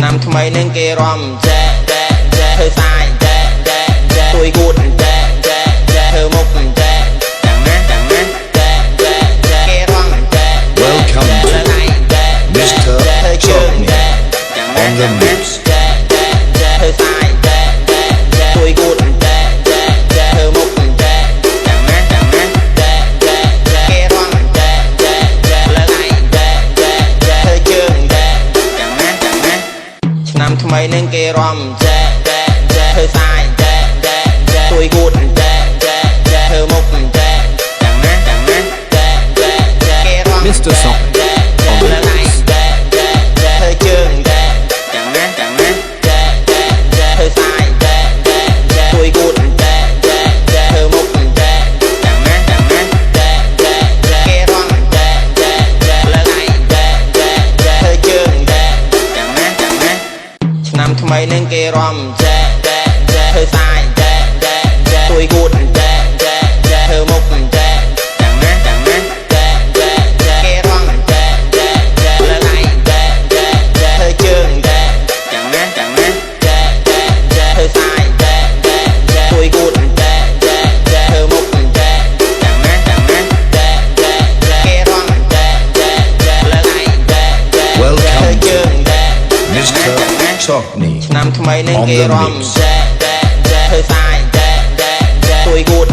nămថ្មីនឹងគេរំចែធ្វើសាយទួយគួតធ្វើមុខចាំណាគេរំWelcome to Mr. Chutney on the mix. ធ្វើសាយទួយគួតធ្វើមុខចាំណាគេរំលើកឯងធ្វើជើងចាំណាឆ្នាំថ្មីនឹងគេរំចែធ្វើសាយទួយគួតធ្វើមុខចាំណាគេរំ Mr. Song on the លើកឯង mix. ធ្វើជើងចាំណាធ្វើសាយទួយគួតធ្វើមុខចាំណាគេរំលើកឯងធ្វើជើងចាំណាឆ្នាំថ្មីនឹងគេរំចែធ្វើសាយទួយគួតធ្វើមុខចាំណាគេរំលើកឯងធ្វើជើងចាំណាធ្វើសាយទួយគួតធ្វើមុខចាំណាគេរំលើកឯងធ្វើ Welcome ជើង Mr. Chutney ឆ្នាំថ្មីនឹង on គេ the រំ mix. ធ្វើសាយទួយគួត